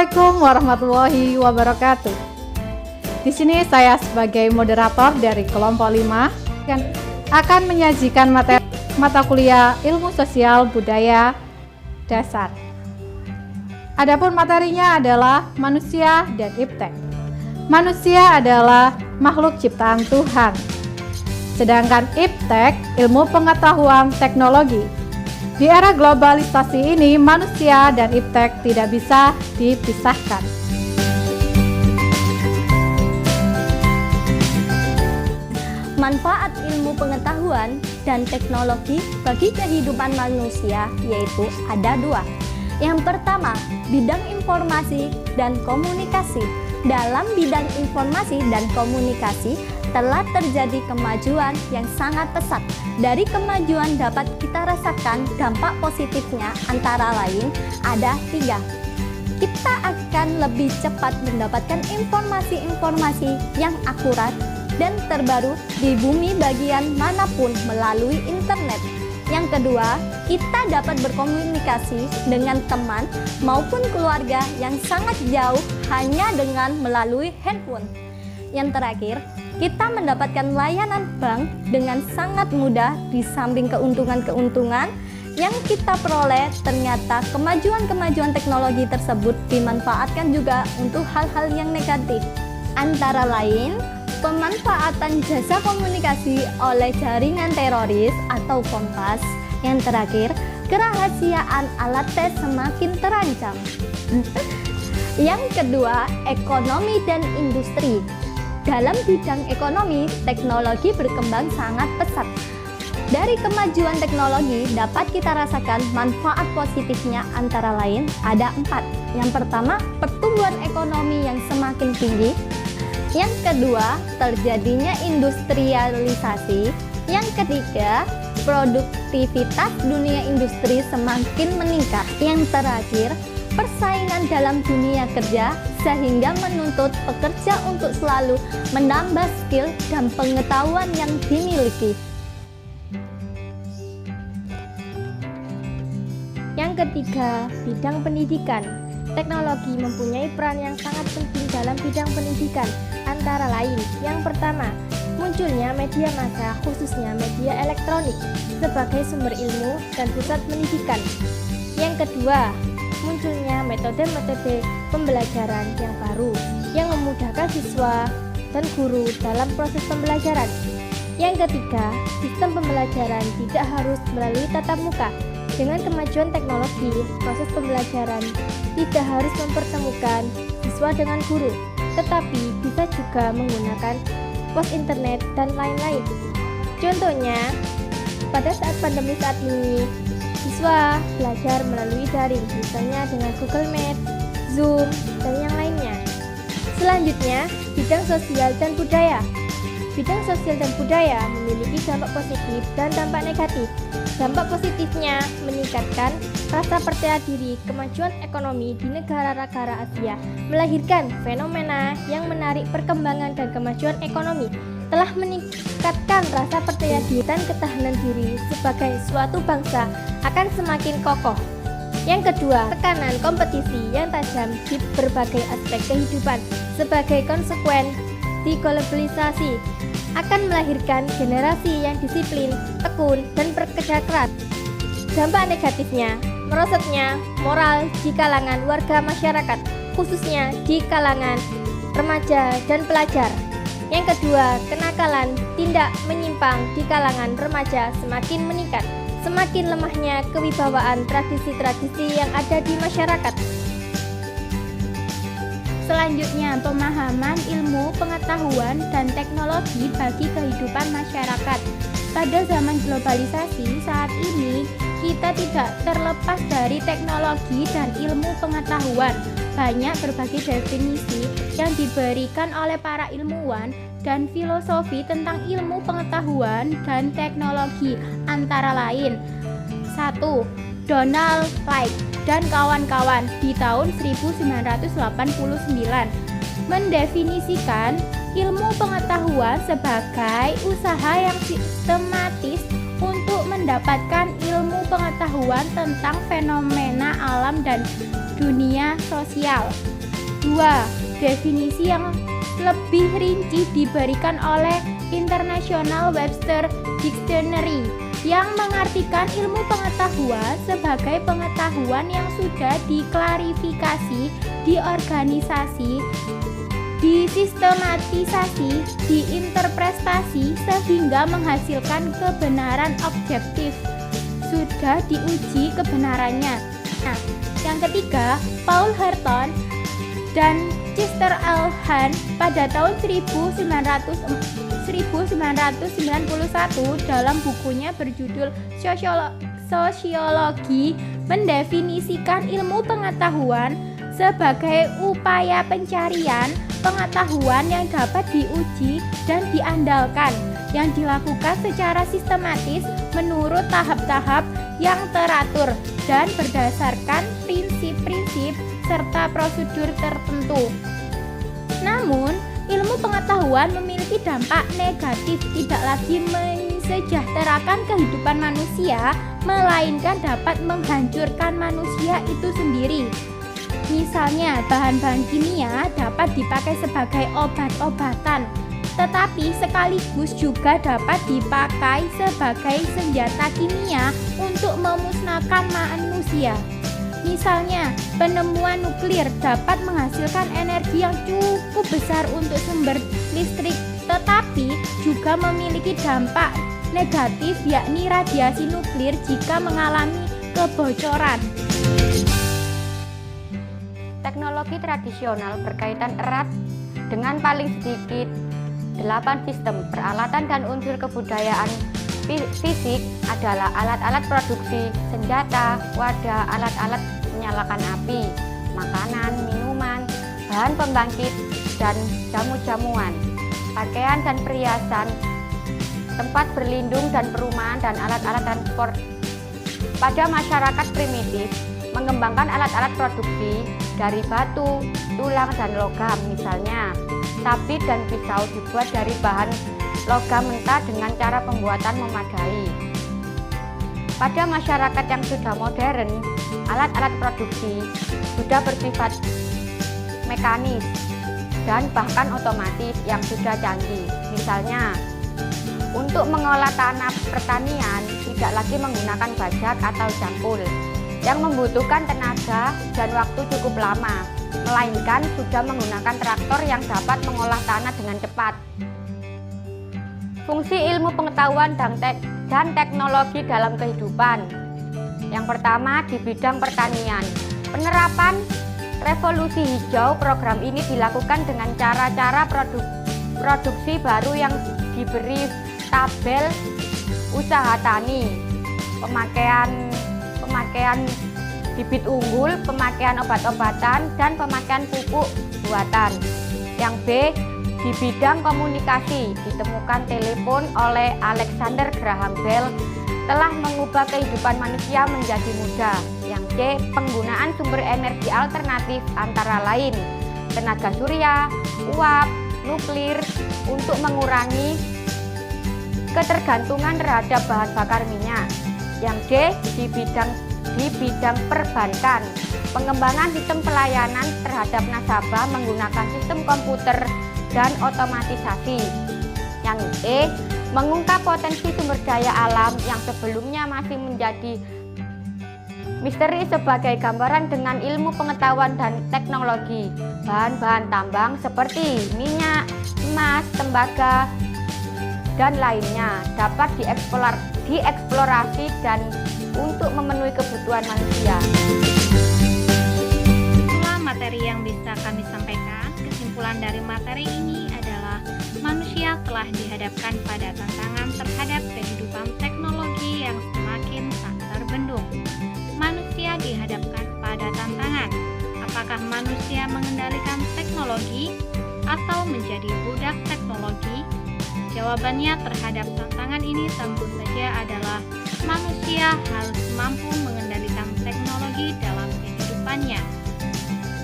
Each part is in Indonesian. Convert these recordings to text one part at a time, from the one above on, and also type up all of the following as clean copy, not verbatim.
Assalamualaikum warahmatullahi wabarakatuh. Di sini saya sebagai moderator dari kelompok 5 akan menyajikan materi mata kuliah Ilmu Sosial Budaya Dasar. Adapun materinya adalah manusia dan iptek. Manusia adalah makhluk ciptaan Tuhan, sedangkan iptek ilmu pengetahuan teknologi. Di era globalisasi ini, manusia dan iptek tidak bisa dipisahkan. Manfaat ilmu pengetahuan dan teknologi bagi kehidupan manusia yaitu ada dua. Yang pertama, bidang informasi dan komunikasi. Dalam bidang informasi dan komunikasi telah terjadi kemajuan yang sangat pesat. Dari kemajuan dapat kita rasakan dampak positifnya, antara lain ada 3. Kita akan lebih cepat mendapatkan informasi-informasi yang akurat dan terbaru di bumi bagian manapun melalui internet. Yang kedua, kita dapat berkomunikasi dengan teman maupun keluarga yang sangat jauh hanya dengan melalui handphone. Yang terakhir, kita mendapatkan layanan bank dengan sangat mudah. Di samping keuntungan-keuntungan yang kita peroleh, ternyata kemajuan-kemajuan teknologi tersebut dimanfaatkan juga untuk hal-hal yang negatif. Antara lain, pemanfaatan jasa komunikasi oleh jaringan teroris atau kompas. Yang terakhir, kerahasiaan alat tes semakin terancam. Yang kedua, ekonomi dan industri. Dalam bidang ekonomi, teknologi berkembang sangat pesat. Dari kemajuan teknologi dapat kita rasakan manfaat positifnya, antara lain ada 4. Yang pertama, pertumbuhan ekonomi yang semakin tinggi. Yang kedua, terjadinya industrialisasi. Yang ketiga, produktivitas dunia industri semakin meningkat. Yang terakhir, persaingan dalam dunia kerja sehingga menuntut pekerja untuk selalu menambah skill dan pengetahuan yang dimiliki. Yang ketiga, bidang pendidikan. Teknologi mempunyai peran yang sangat penting dalam bidang pendidikan, antara lain, yang pertama, munculnya media massa, khususnya media elektronik, sebagai sumber ilmu dan pusat pendidikan. Yang kedua, munculnya metode-metode pembelajaran yang baru, yang memudahkan siswa dan guru dalam proses pembelajaran. Yang ketiga, sistem pembelajaran tidak harus melalui tatap muka. Dengan kemajuan teknologi, proses pembelajaran tidak harus mempertemukan siswa dengan guru, tetapi bisa juga menggunakan pos internet dan lain-lain. Contohnya, pada saat pandemi saat ini, siswa belajar melalui daring, misalnya dengan Google Meet, Zoom, dan yang lainnya. Selanjutnya, bidang sosial dan budaya. Bidang sosial dan budaya memiliki dampak positif dan dampak negatif. Dampak positifnya meningkatkan rasa percaya diri, kemajuan ekonomi di negara-negara Asia, melahirkan fenomena yang menarik perkembangan dan kemajuan ekonomi, telah meningkatkan rasa percaya diri dan ketahanan diri sebagai suatu bangsa akan semakin kokoh. Yang kedua, tekanan kompetisi yang tajam di berbagai aspek kehidupan sebagai konsekuensi globalisasi akan melahirkan generasi yang disiplin, tekun, dan bekerja keras. Dampak negatifnya, merosotnya moral di kalangan warga masyarakat, khususnya di kalangan remaja dan pelajar. Yang kedua, kenakalan, tindak menyimpang di kalangan remaja semakin meningkat. Semakin lemahnya kewibawaan tradisi-tradisi yang ada di masyarakat. Selanjutnya, pemahaman ilmu, pengetahuan, dan teknologi bagi kehidupan masyarakat. Pada zaman globalisasi saat ini, kita tidak terlepas dari teknologi dan ilmu pengetahuan. Banyak berbagai definisi yang diberikan oleh para ilmuwan dan filosofi tentang ilmu pengetahuan dan teknologi, antara lain 1. Donald Pike dan kawan-kawan di tahun 1989 mendefinisikan ilmu pengetahuan sebagai usaha yang sistematis untuk mendapatkan ilmu pengetahuan tentang fenomena alam dan dunia sosial. Kedua, definisi yang lebih rinci diberikan oleh International Webster Dictionary yang mengartikan ilmu pengetahuan sebagai pengetahuan yang sudah diklarifikasi, diorganisasi, disistematisasi, diinterpretasi sehingga menghasilkan kebenaran objektif. Sudah diuji kebenarannya. Nah, yang ketiga, Paul Hurton dan Chester L. Hahn pada tahun 1991 dalam bukunya berjudul Sosiologi mendefinisikan ilmu pengetahuan sebagai upaya pencarian pengetahuan yang dapat diuji dan diandalkan yang dilakukan secara sistematis menurut tahap-tahap yang teratur dan berdasarkan prinsip-prinsip serta prosedur tertentu. Namun, ilmu pengetahuan memiliki dampak negatif, tidak lagi mensejahterakan kehidupan manusia, melainkan dapat menghancurkan manusia itu sendiri. Misalnya, bahan-bahan kimia dapat dipakai sebagai obat-obatan, tetapi sekaligus juga dapat dipakai sebagai senjata kimia untuk memusnahkan manusia. Misalnya, penemuan nuklir dapat menghasilkan energi yang cukup besar untuk sumber listrik, tetapi juga memiliki dampak negatif, yakni radiasi nuklir jika mengalami kebocoran. Teknologi tradisional berkaitan erat dengan paling sedikit 8 sistem peralatan dan unsur kebudayaan fisik adalah alat-alat produksi, senjata, wadah, alat-alat menyalakan api, makanan, minuman, bahan pembangkit, dan jamu-jamuan, pakaian dan perhiasan, tempat berlindung dan perumahan, dan alat-alat transport. Pada masyarakat primitif, mengembangkan alat-alat produksi dari batu, tulang, dan logam. Misalnya, sabit dan pisau dibuat dari bahan logam mentah dengan cara pembuatan memadai. Pada masyarakat yang sudah modern, alat-alat produksi sudah bersifat mekanis dan bahkan otomatis yang sudah canggih. Misalnya, untuk mengolah tanah pertanian tidak lagi menggunakan bajak atau cangkul yang membutuhkan tenaga dan waktu cukup lama, melainkan sudah menggunakan traktor yang dapat mengolah tanah dengan cepat. Fungsi ilmu pengetahuan dan teknologi dalam kehidupan. Yang pertama, di bidang pertanian. Penerapan revolusi hijau, program ini dilakukan dengan cara-cara produksi baru yang diberi tabel usaha tani, pemakaian bibit unggul, pemakaian obat-obatan, dan pemakaian pupuk buatan. Yang B, di bidang komunikasi, ditemukan telepon oleh Alexander Graham Bell telah mengubah kehidupan manusia menjadi mudah. Yang C, penggunaan sumber energi alternatif antara lain tenaga surya, uap, nuklir untuk mengurangi ketergantungan terhadap bahan bakar minyak. Yang D, di bidang perbankan, pengembangan sistem pelayanan terhadap nasabah menggunakan sistem komputer dan otomatisasi. Yang E, mengungkap potensi sumber daya alam yang sebelumnya masih menjadi misteri sebagai gambaran dengan ilmu pengetahuan dan teknologi. Bahan-bahan tambang seperti minyak, emas, tembaga, dan lainnya dapat dieksplorasi dan untuk memenuhi kebutuhan manusia. Itulah materi yang bisa kami sampaikan. Kesimpulan dari materi ini adalah manusia telah dihadapkan pada tantangan terhadap kehidupan teknologi yang semakin tak terbendung. Manusia dihadapkan pada tantangan, apakah manusia mengendalikan teknologi atau menjadi budak teknologi? Jawabannya terhadap tantangan ini tentu saja adalah manusia harus mampu mengendalikan teknologi dalam kehidupannya.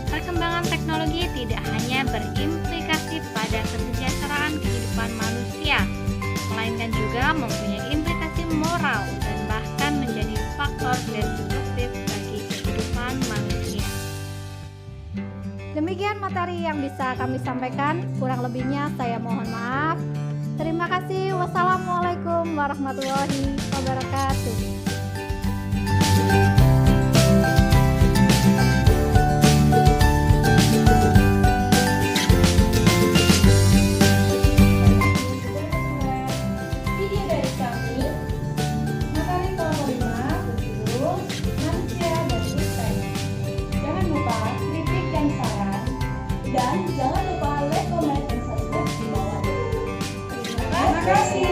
Perkembangan teknologi tidak hanya berimplikasi pada kesejahteraan kehidupan manusia, melainkan juga mempunyai implikasi moral dan bahkan menjadi faktor destruktif bagi kehidupan manusia. Demikian materi yang bisa kami sampaikan. Kurang lebihnya saya mohon maaf. Terima kasih. Wassalamualaikum warahmatullahi wabarakatuh. Video dari kami, materi kelompok 5 berjudul Manusia dan Listrik. Jangan lupa kritik dan saran, dan jangan lupa like, comment, dan subscribe di bawah. Terima kasih.